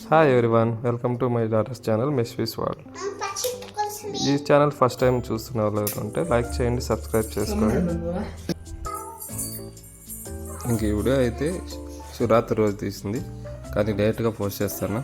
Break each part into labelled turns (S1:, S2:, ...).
S1: Hi everyone, welcome to my daughter's channel మెస్వీస్ world. ఈ channel first time చూస్తున్న వాళ్ళు ఎవరంటే లైక్ చేయండి, సబ్స్క్రైబ్ చేసుకోండి. ఇంక ఈ వీడియో అయితే శివరాత్రి రోజు తీసింది, కానీ లేట్గా పోస్ట్ చేస్తాను.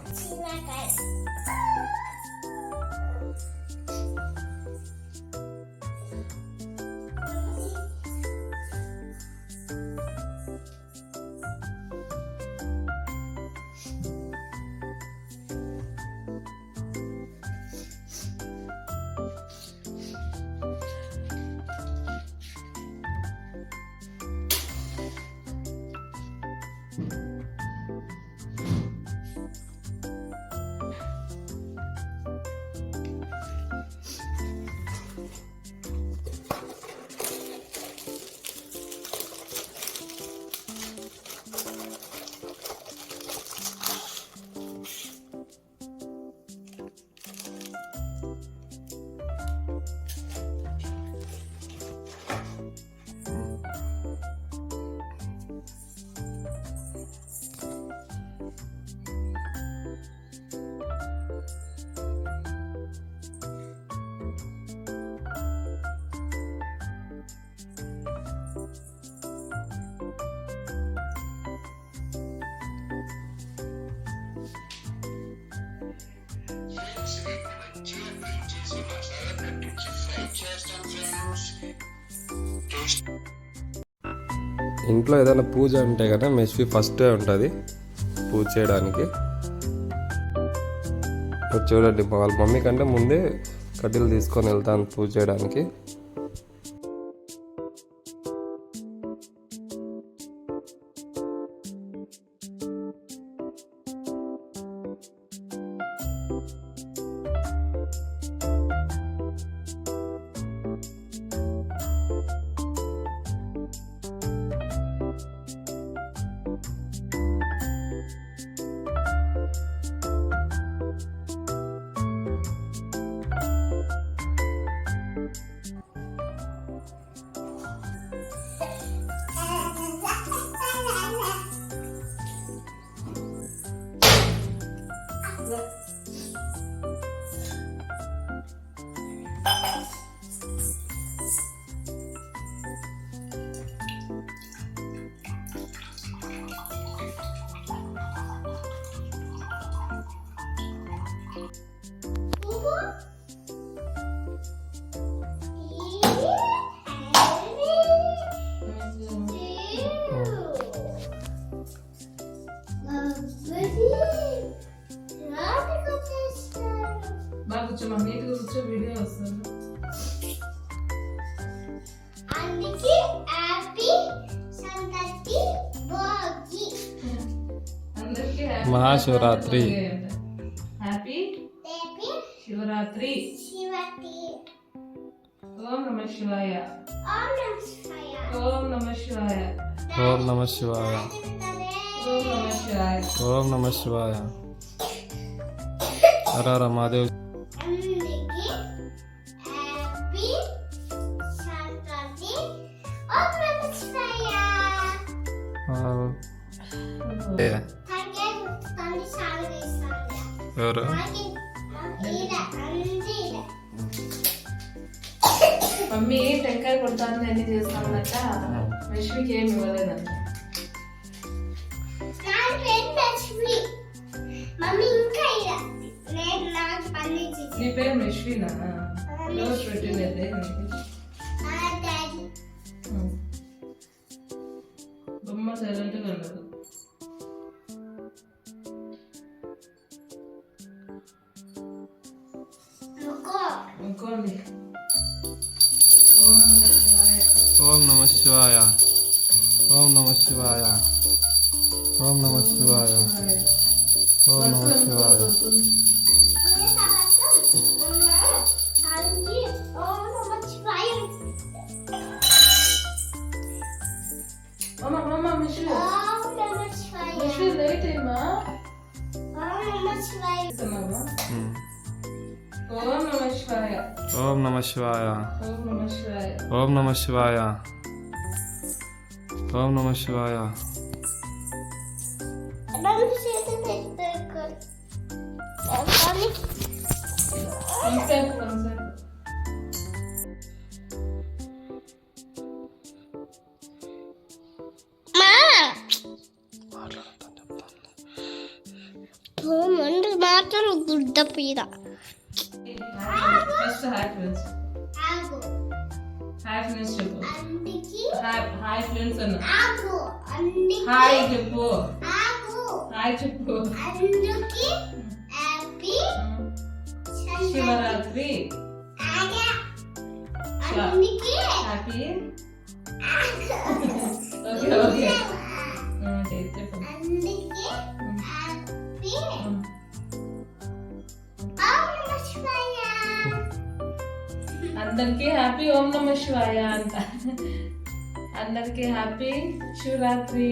S1: ఇంట్లో ఏదైనా పూజ అంటే కదా మెస్వీ ఫస్ట్ ఉంటుంది పూజ చేయడానికి. చూడండి, వాళ్ళ మమ్మీ కంటే ముందే కడ్డీలు తీసుకొని వెళ్తాను పూజ చేయడానికి. మహాశివరాత్రి.
S2: హ్యాపీ శివరాత్రి. ఓం నమ శివాయ. ఓం నమ శివాయ.
S1: ఓం నమ శివాయ.
S2: ఓం నమ శివాయ.
S1: ఓం నమ శివాయ. హర హర మహాదేవ్. ఎవరు
S2: మమ్మీ టెంకాయ కొడతాను అన్ని చేస్తానట, లక్ష్మికి ఏమి ఇవ్వలేదంట. నీ పేరు లక్ష్మినా? రోజు పెట్టినదే బొమ్మ సైలెంట్గా ఉండదు. ఇంకోండి.
S1: ఓం నమ శివాయ. ఓం నమ శివాయ. ఓం నమ శివాయ. ఓం నమ శివాయ.
S2: లేట్ ఏమా? ఓం నమ శివాయ.
S1: ఓం నమ శివాయ.
S2: ఓం నమ శివాయ.
S1: ఓం నమ శివాయ. ఓం నమ శివాయ.
S2: కొంతసేపు
S3: ముందు మాత్రం గుడ్డ పీర
S2: first hi friends hi friends చెప్పు హాయ్ ఫ్రెండ్స్ అన్న హాయ్ చెప్పు హాయ్ చెప్పు శివరాత్రి హ్యాపీ ఓకే ఓకే చెప్పు అందరికీ హ్యాపీ ఓం నమ శివాయ అంట అందరికీ హ్యాపీ శివరాత్రి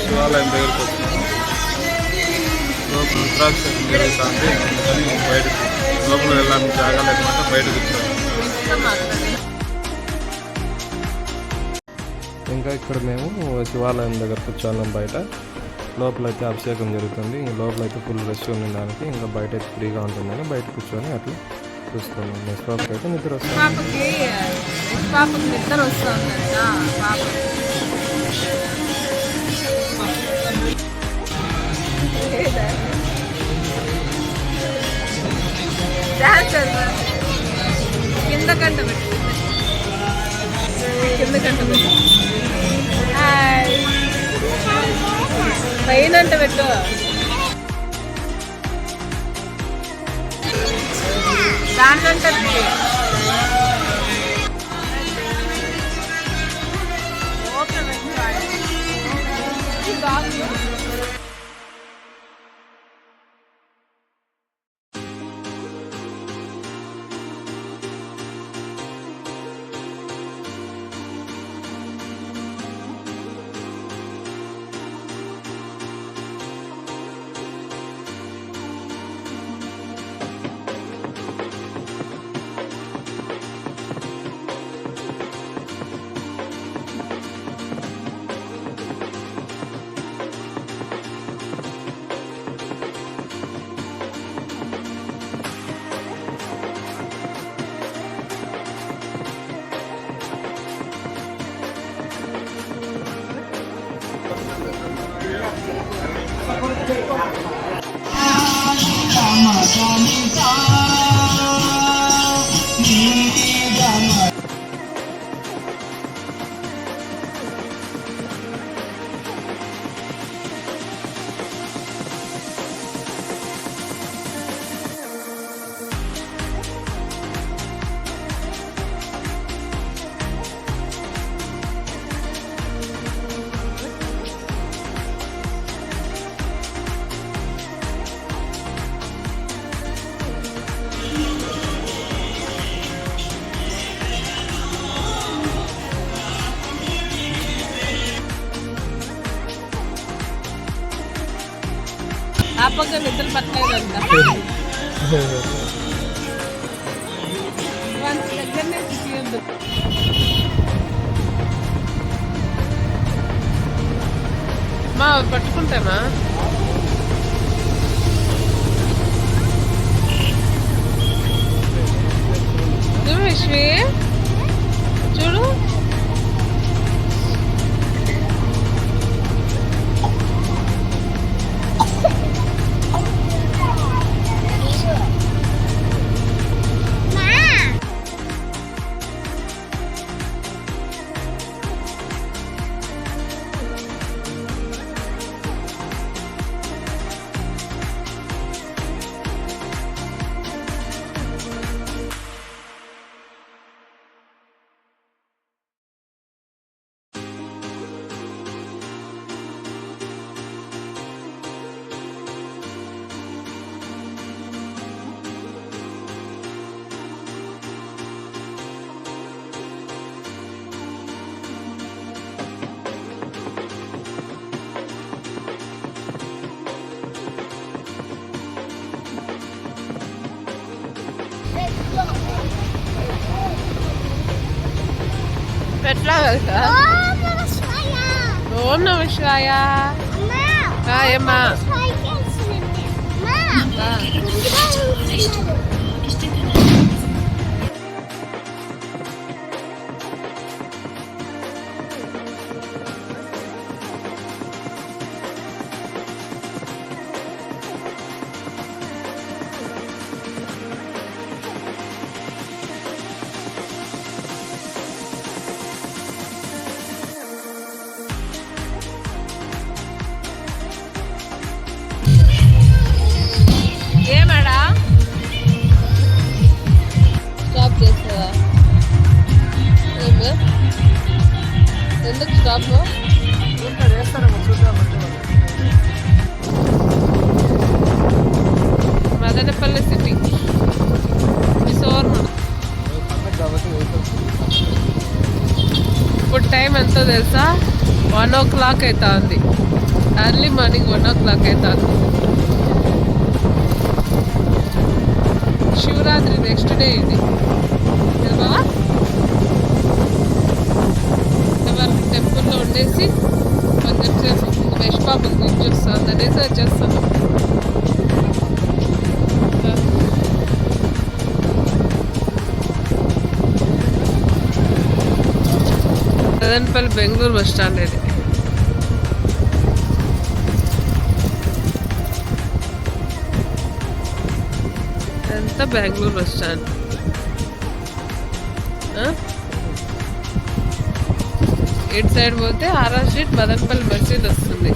S1: శివాలయం దగ్గరికి వచ్చినాము. లోపల రుద్రాక్షేపం జరుగుతుంది. అందుకని బయటకు లోపల వెళ్ళడానికి జాగా లేకుండా బయటకు వచ్చాము. ఇంకా ఇక్కడ మేము శివాలయం దగ్గర కూర్చున్నాం. బయట లోపలైతే అభిషేకం జరుగుతుంది. లోపలైతే ఫుల్ రష్ ఉంది దానికి. ఇంకా బయట అయితే ఫ్రీగా ఉంటుందని బయట కూర్చొని అట్లా చూస్తున్నాం. నెక్స్ట్ పాపకి అయితే నిద్ర వస్తుంది.
S2: నిద్ర వస్తుందంట కిందకంట పెట్టు పైనంట పెట్టు దాన్నంట పాపగా నిద్ర పట్టలేదంట దగ్గరనే తీయద్దు. మా పట్టుకుంటామా విశ్వే చూడు ఎట్లా వెళ్తా ఓం నమ శివాయ ఏమ్మా ఏమాడా స్టాప్ చేస్తావా ఎందుకు స్టాప్ మదనపల్లి సిటీ ఇప్పుడు టైం ఎంతో తెలుసా 1 o'clock అవుతుంది ఎర్లీ మార్నింగ్ 1 o'clock అవుతుంది శివరాత్రి నెక్స్ట్ డే ఇది బాబా వరకు టెంపుల్లో ఉండేసి కొంచెం సేపు యశ్పాపకు గురించి వస్తుంది అనేసి వచ్చేస్తాను మదనపల్లి బెంగళూరు బస్ స్టాండ్ ఇది ఎంత బెంగళూరు బస్ స్టాండ్ ఇటు సైడ్ పోతే ఆర్ఆర్ స్ట్రీట్ మదనపల్లి మసీద్ వస్తుంది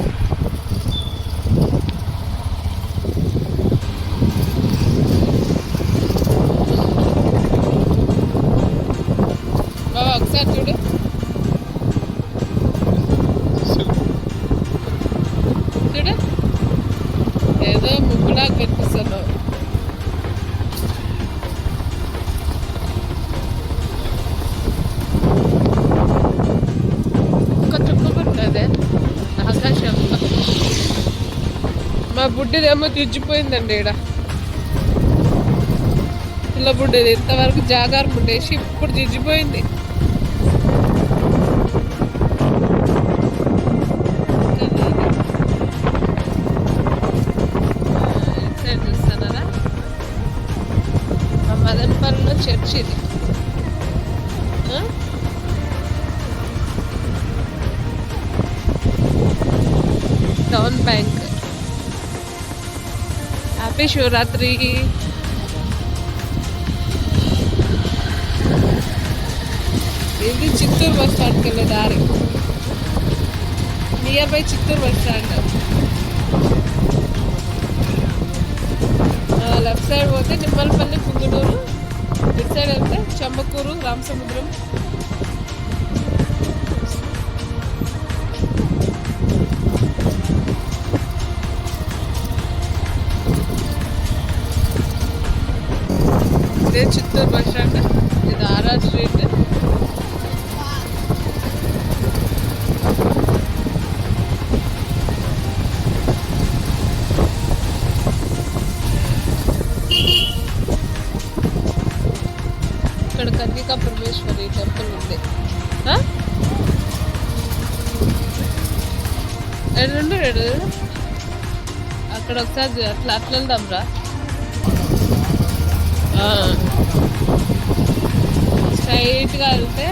S2: బాబా ఒకసారి చూడు చూడు ఏదో ముగ్గులా కనిపిస్తున్నావు ఆకాశం మా బుడ్డిదేమో తెచ్చిపోయిందండి ఇక్కడ పిల్ల బుడ్డిది ఇంతవరకు జాగారు బుడ్డేసి ఇప్పుడు తెచ్చిపోయింది సైడ్ చూస్తారా మా మదనపల్లిలో చర్చ్ ఇది టౌన్ బ్యాంక్ హ్యాపీ శివరాత్రి ఇది చిత్తూరు బస్ స్టాండ్కి వెళ్ళే దారి near by Chittoor bus stand left side పోతే నిమ్మలపల్లి పుంగుడూరు ఇటు సైడ్ వెళ్తే చెమ్మకూరు రామసముద్రం ఇదే చిత్తూరు బస్ స్టాండ్ ఇది ఆర్ఆర్ స్ట్రీట్ ఏడు అక్కడ ఒకసారి అట్లా వెళ్దాం రా. స్ట్రైట్గా వెళ్తే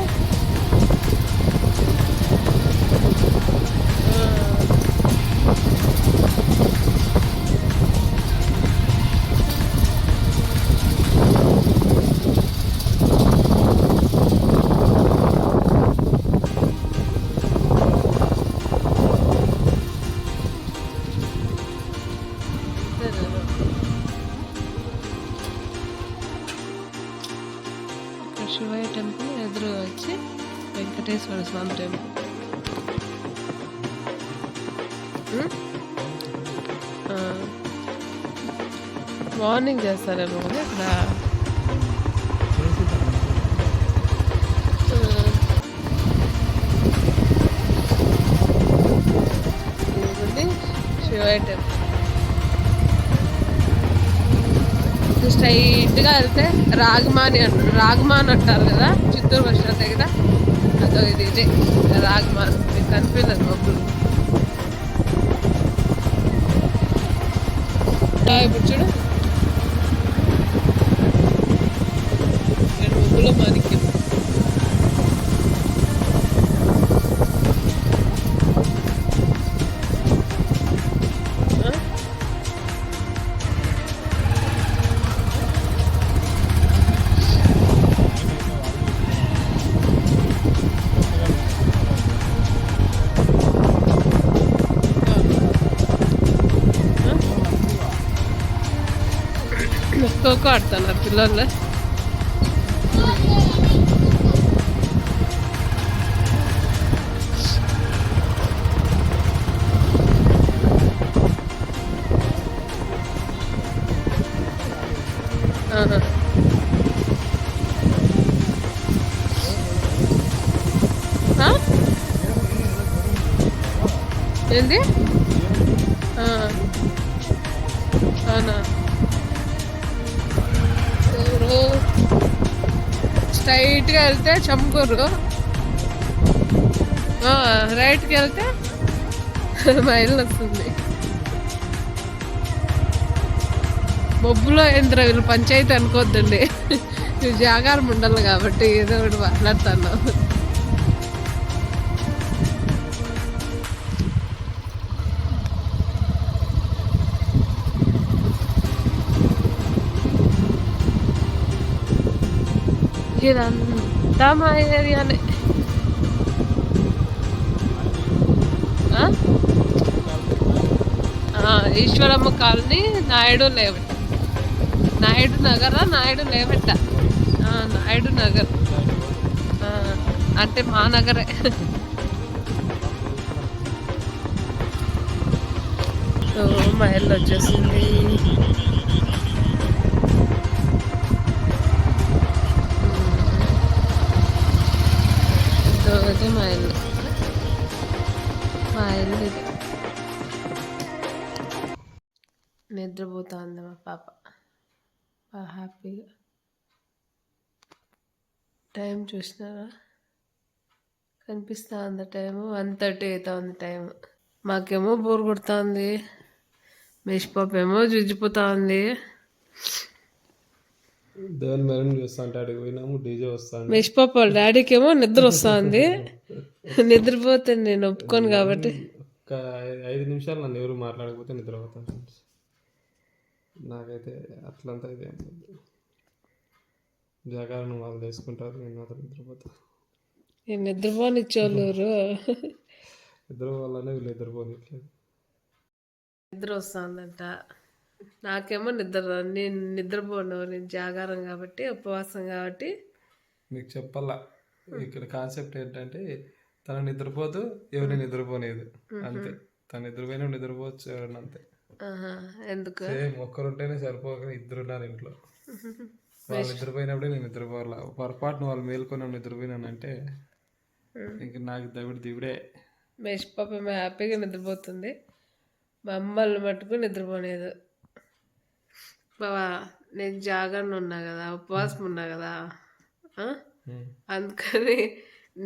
S2: శివయ్య టెంపుల్ ఎదురు వచ్చి వెంకటేశ్వర స్వామి టెంపుల్. మార్నింగ్ చేస్తారేమో కదా ఇక్కడ. శివయ్య టెంపుల్ స్ట్రైట్గా వెళ్తే రాగమాన్ అంటారు కదా, చిత్తూరు బస్ స్టాండ్ దగ్గర. అదో ఇది రాగమాన్. మీకు కనిపించదు మబ్బులు. ఇప్పుడు చూడు మబ్బులో మనకి ఖోఖో ఆడుతున్నారు పిల్లలు. ఏంది? అవునా? స్ట్రైట్గా వెళ్తే చంకూరు, రైట్కి వెళ్తే మా ఇల్లు వస్తుంది. మబ్బులో ఏంద్ర వీళ్ళు పంచాయతీ అనుకోద్దండి. నువ్వు జాగారం ఉండాలి కాబట్టి ఏదో ఒకటి మాట్లాడుతాను. ఇదంతా మా ఏరియానే. ఈశ్వరమ్మ కాలనీ, నాయుడు లేవెట్ట, నాయుడు నగర్ అంటే మా నగరే. మా ఇల్లు వచ్చేసింది. మా ఇల్లు ఇది. నిద్రపోతుంది మా పాప హ్యాపీగా. టైం చూసినారా, కనిపిస్తూ ఉంది టైము. 1:30 అవుతుంది టైం. మాకేమో బోర్ కొడుతుంది. మేష్ పాప ఏమో జుజ్జిపోతా ఉంది. మేష్ పాప వాళ్ళ డాడీకి ఏమో నిద్ర వస్తుంది. నిద్రపోతే నేను ఒప్పుకోను కాబట్టి
S1: 5 నిమిషాలు నన్ను ఎవరు మాట్లాడకపోతే నిద్రపోతాను. నాకైతే అట్లంతా ఇదే జాగారం వాళ్ళు చేసుకుంటారు, నేను మాత్రం నిద్రపోతాను.
S2: నేను నిద్రపోనిచ్చేవాళ్ళు
S1: నిద్రపోవాలనే వీళ్ళు నిద్రపోనిట్లేదు.
S2: నిద్ర వస్తుందంట. నాకేమో నేను నిద్రపోను, నేను జాగారం కాబట్టి, ఉపవాసం కాబట్టి.
S1: మీకు చెప్పాలా, ఇక్కడ కాన్సెప్ట్ ఏంటంటే తను నిద్రపోతూ ఎవరిని నిద్రపోలేదు అంతే. తను నిద్రపోయినా నిద్రపోవచ్చు ఎవరైనా అంతే.
S2: ఎందుకు
S1: ఒక్కరుంటేనే సరిపోక ఇద్దరున్నారు ఇంట్లో. వాళ్ళు నిద్రపోయినప్పుడే నేను నిద్రపోవాలా. పొరపాటును వాళ్ళు మేల్కొని నిద్రపోయినానంటే ఇంక నాకు దివిడే.
S2: మేష్ పాప హ్యాపీగా నిద్రపోతుంది. మా అమ్మలు మట్టుకు నిద్రపోలేదు. బావా నేను జాగరణ ఉన్నా కదా, ఉపవాసం ఉన్నా కదా, అందుకని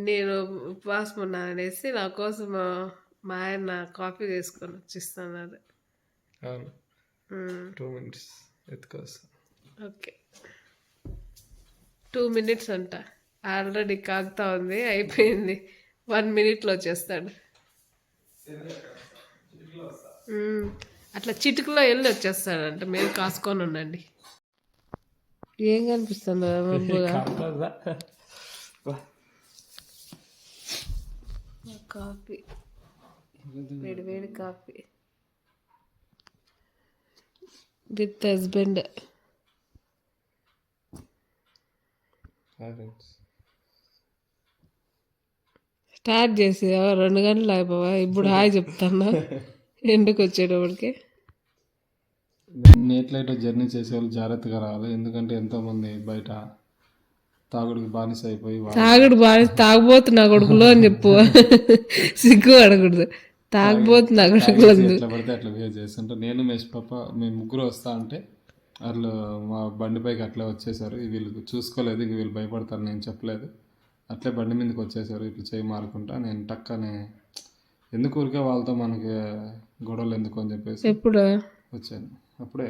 S2: నేను ఉపవాసం ఉన్నాను అనేసి నా కోసం మా ఆయన కాఫీ చేసుకొని వచ్చిస్తున్నారు.
S1: అవును 2 minutes ఎత్తుకొస్తా.
S2: ఓకే 2 minutes అంట, ఆల్రెడీ కాగుతా ఉంది, అయిపోయింది. 1 minute వచ్చేస్తాడు. అట్లా చిటుకులో వెళ్ళి వచ్చేస్తాడంట. మీరు కాసుకొని ఉండండి. ఏం కనిపిస్తుందో మబ్బుగా. కాఫీ, వేడి వేడి కాఫీ విత్ హస్బెండ్. స్టార్ట్ చేసి 2 గంటలు అయిపోవా, ఇప్పుడు హాయ్ చెప్తాను ఎండుకు వచ్చేటప్పటికి.
S1: నైట్ లైట్ జర్నీ చేసే వాళ్ళు జాగ్రత్తగా రావాలి, ఎందుకంటే ఎంతోమంది బయట తాగుడికి బానిస అయిపోయి
S2: తాగుడు బాగా తాగుబోతు నా కొడుకులో అని చెప్పు, సిగ్గు అడగకూడదు. తాగుబోతు నా కొడుకులో
S1: ఎట్లా పడితే అట్లా బిహేవ్ చేస్తుంటారు. నేను మేష్ పాప మేము ముగ్గురు వస్తా అంటే వాళ్ళు మా బండిపైకి అట్లే వచ్చేసారు. వీళ్ళు చూసుకోలేదు, ఇంక వీళ్ళు భయపడతారు, నేను చెప్పలేదు. అట్లే బండి మీదకి వచ్చేసారు ఇట్లా చేయి మారుకుంటా. నేను టక్కనే ఎందుకు ఊరికే వాళ్ళతో మనకి గొడవలు ఎందుకు అని చెప్పేసి
S2: ఎప్పుడు
S1: వచ్చాను. అప్పుడే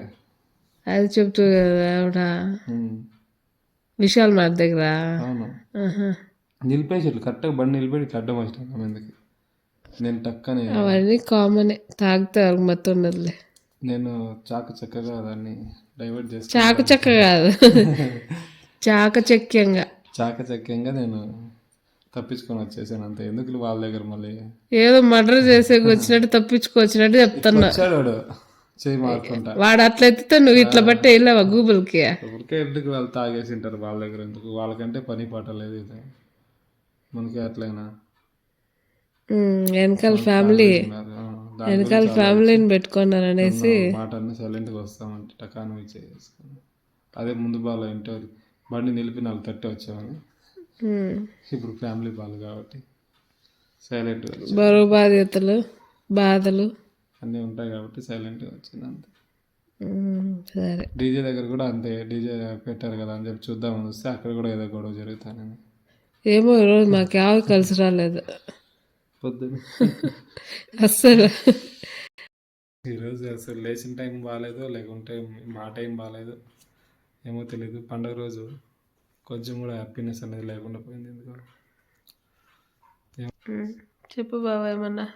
S2: అది చెప్తూ కదా ఆవిడ విశాల్ మార్ట్ దగ్గర.
S1: అవును నిలిపేసి ఇట్లా కరెక్ట్గా బండి నిలిపేసి ఇట్లా అడ్డం వచ్చాను ఎందుకు. నేను టక్కనే
S2: అవన్నీ కామనే, తాగితే వాళ్ళకి మొత్తం ఉండదులే.
S1: నేను చక్కగా దాన్ని డైవర్ట్ చేసి
S2: చాకచక్క కాదు చాకచక్యంగా
S1: నేను తప్పించుకొని వచ్చేసాను అంతే. ఎందుకు వాళ్ళ దగ్గర మళ్ళీ
S2: ఏదో మర్డర్ చేసే వచ్చినట్టు తప్పించుకొచ్చినట్టు చెప్తున్నా.
S1: వచ్చాడు వాడు చేయి మారుకుంటా.
S2: వాడు అట్లా ఎత్తితే నువ్వు ఇట్లా బట్టి వెళ్ళావా గూగుల్కి?
S1: ఊరికే ఎందుకు వాళ్ళు తాగేసి ఉంటారు వాళ్ళ దగ్గర, ఎందుకు వాళ్ళకంటే పని పాట లేదు. ఇది మనకి అట్లయినా
S2: వెనకాల ఫ్యామిలీని పెట్టుకున్నారు అనేసి
S1: మాట అన్ని సైలెంట్గా వస్తామంటే టకాను చేసుకుని అదే ముందు బాగా ఇంటి బండి నిలిపి 4:30 వచ్చామని. ఇప్పుడు ఫ్యామిలీ బాగా కాబట్టి సైలెంట్గా
S2: బరువు బాధ్యతలు బాధలు
S1: అన్నీ ఉంటాయి కాబట్టి సైలెంట్గా వచ్చింది అంతే.
S2: సరే
S1: డీజే దగ్గర కూడా అంతే, డీజే పెట్టారు కదా అని చెప్పి చూద్దామని వస్తే అక్కడ కూడా ఏదో గొడవ జరుగుతానని.
S2: ఏమో ఈరోజు మాకు ఎవరు కలిసి రాలేదు
S1: పొద్దున్న
S2: అస్సలు.
S1: ఈరోజు అసలు లేచిన టైం బాగాలేదు, లేకుంటే మా టైం బాగాలేదు, ఏమో తెలీదు. పండుగ రోజు కొంచెం కూడా హ్యాపీనెస్ అనేది లేకుండా పోయింది. ఎందుకు
S2: చెప్పు బాబా ఏమన్నా.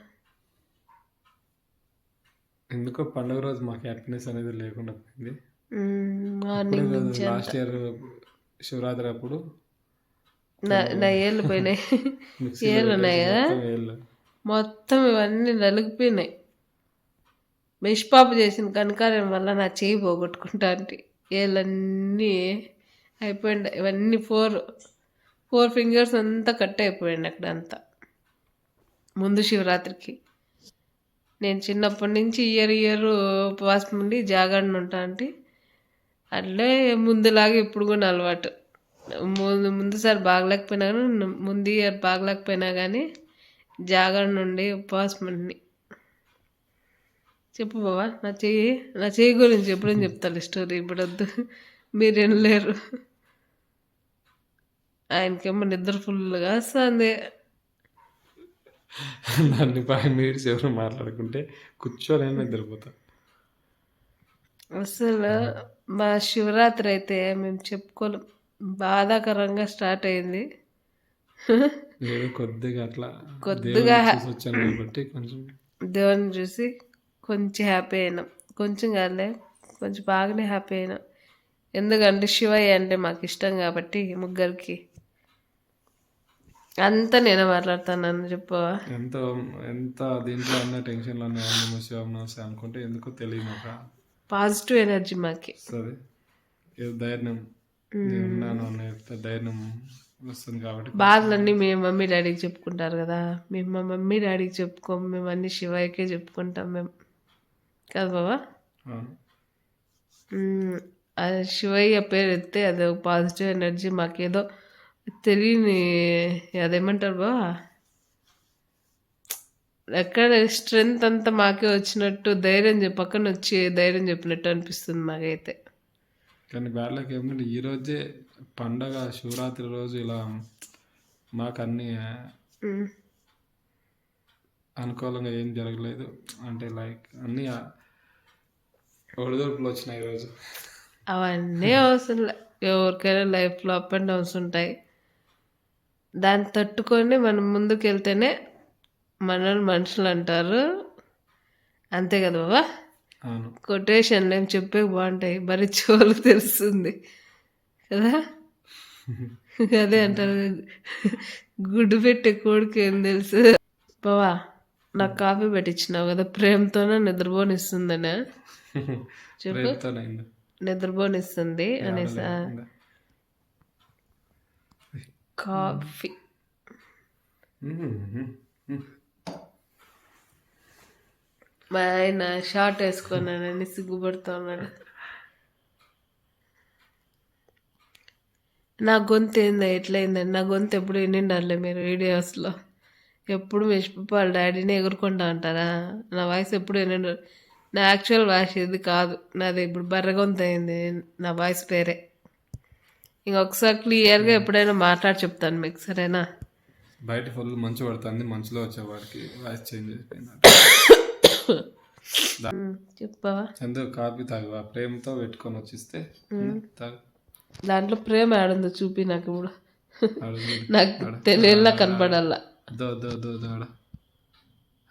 S1: ఎందుకో పండుగ రోజు మాకు హ్యాపీనెస్ అనేది లేకుండా పోయింది. లాస్ట్ ఇయర్ శివరాత్రి అప్పుడు
S2: నా ఏళ్ళు పోయినాయి, ఏళ్ళు ఉన్నాయి కదా మొత్తం, ఇవన్నీ నలిగిపోయినాయి. మెష్పాపు చేసిన కనకార్యం వల్ల నా చేయి పోగొట్టుకుంటా అంటే ఏళ్ళన్నీ అయిపోయింది. ఇవన్నీ ఫోర్ ఫింగర్స్ అంతా కట్ అయిపోయింది అక్కడ అంతా. ముందు శివరాత్రికి నేను చిన్నప్పటి నుంచి ఇయర్ ఉపవాసం ఉండి జాగరణ ఉంటా అంటే అట్లే ముందులాగా ఇప్పుడు కూడా అలవాటు. ముందుసారి బాగలేకపోయినా కానీ ముందు ఇయర్ బాగలేకపోయినా కానీ జాగరణ నుండి ఉపవాసం ఉండి. చెప్పు బావా, నా చెయ్యి గురించి ఎప్పుడైనా చెప్తాను స్టోరీ, ఇప్పుడు వద్దు, మీరు వినలేరు. ఆయనకేమో నిద్ర ఫుల్గా వస్తుంది.
S1: దాన్ని 5 minutes ఎవరు మాట్లాడుకుంటే కూర్చొని నిద్రపోతా.
S2: అసలు మా శివరాత్రి అయితే మేము చెప్పుకోలేం, బాధాకరంగా స్టార్ట్ అయింది.
S1: కొద్దిగా వచ్చాను కాబట్టి కొంచెం
S2: దేవుని చూసి కొంచెం హ్యాపీ అయినాం. కొంచెం కాదులే, కొంచెం బాగానే హ్యాపీ అయినాం. ఎందుకంటే శివయ్య అంటే మాకు ఇష్టం కాబట్టి ముగ్గురికి. అంతా నేనే మాట్లాడుతాను చెప్పవా.
S1: ఎంత దీంట్లో ఉన్న టెన్షన్లో నమస్తే అనుకుంటే ఎందుకో తెలియదు మాకు
S2: పాజిటివ్ ఎనర్జీ మాకి
S1: సరే ధైర్యం ఉన్నాను అనే ధైర్యం వస్తుంది కాబట్టి.
S2: బాధలన్నీ మేము మమ్మీ డాడీకి చెప్పుకుంటారు కదా, మేము మా మమ్మీ డాడీకి చెప్పుకోము, మేము అన్ని శివయ్యకే చెప్పుకుంటాం మేము కదా బాబా. అది శివయ్య పేరు ఎత్తే అది పాజిటివ్ ఎనర్జీ మాకేదో తెలియని, అదేమంటారు బా, ఎక్కడ స్ట్రెంగ్త్ అంతా మాకే వచ్చినట్టు ధైర్యం పక్కన వచ్చి ధైర్యం చెప్పినట్టు అనిపిస్తుంది మాకైతే.
S1: కానీ బ్యాడ్లకి ఏమిటంటే ఈరోజే పండగ శివరాత్రి రోజు ఇలా మాకు అన్ని అనుకూలంగా ఏం జరగలేదు. అంటే లైక్ అన్నీ ఒడిదుడుకులు వచ్చినాయి ఈరోజు.
S2: అవన్నీ అవసరం లే. ఎవరికైనా లైఫ్లో అప్ అండ్ డౌన్స్ ఉంటాయి. దాన్ని తట్టుకొని మనం ముందుకు వెళ్తేనే మనల్ని మనుషులు అంటారు. అంతే కదా బాబా.
S1: అవును.
S2: కొటేషన్లు ఏం చెప్పే బాగుంటాయి, భరించే వాళ్ళకి తెలుస్తుంది కదా. అదే అంటారు, గుడ్డు పెట్టే కోడికి ఏం తెలుసు. బావా నాకు కాఫీ పెట్టించినావు కదా, ప్రేమతోనే నిద్రపోనిస్తుందనే చెప్పు.
S1: ప్రేమతోనైంది.
S2: నిద్రపోనిస్తుంది అనేసా. కాఫీ మా ఆయన షార్ట్ వేసుకున్నానని సిగ్గుపడుతున్నాడు. నా గొంతు ఏందా ఎట్లయిందండి? నా గొంతు ఎప్పుడు వినిండాలే మీరు వీడియోస్లో. ఎప్పుడు వాళ్ళ డాడీని ఎగురుకుంటా అంటారా? నా వాయిస్ ఎప్పుడు వినండు. నా యాక్చువల్ వాయిస్ ఇది కాదు నాది. ఇప్పుడు బర్ర గొంతు అయింది నా వాయిస్ పేరే. ఇంకొకసారి క్లియర్గా ఎప్పుడైనా మాట్లాడి చెప్తాను మీకు, సరేనా?
S1: బయట ఫుల్ మంచు పడుతుంది. మంచులో వచ్చేవాడికి వాయిస్ చేంజ్ అయిపోయింది.
S2: చెప్పవా?
S1: చందు కాఫీ తాగువా? ప్రేమతో పెట్టుకొని వచ్చిస్తే తాగు.
S2: దాంట్లో ప్రేమ ఆడుందో చూపి నాకు ఇప్పుడు. నాకు తెలియలా కనపడాల.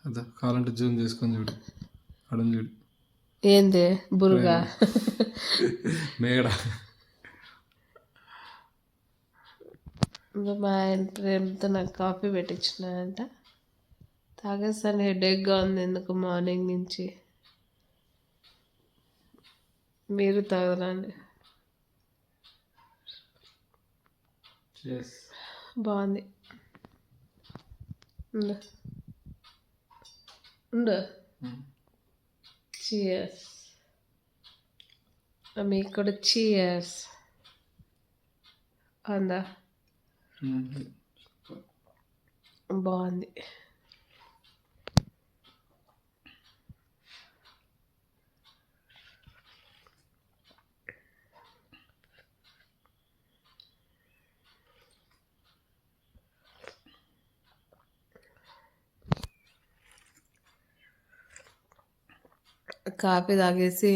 S1: అదో కావాలంటే జూమ్ చేసుకొని చూడు. అడుగు చూడు.
S2: ఏంది బురుగా?
S1: మేడ.
S2: ఇంకా మా ఆయన ప్రేమతో నాకు కాఫీ పెట్టించినాయంట. తాగేస్తాను. హెడేక్గా ఉంది ఎందుకు మార్నింగ్ నుంచి. మీరు తాగరండి. బాగుంది. ఉండు. చీయర్స్. మీకు కూడా చీయర్స్. అందా బాగుంది. కాఫీ తాగేసి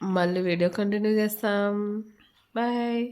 S2: మళ్ళీ వీడియో కంటిన్యూ చేస్తాం. బాయ్.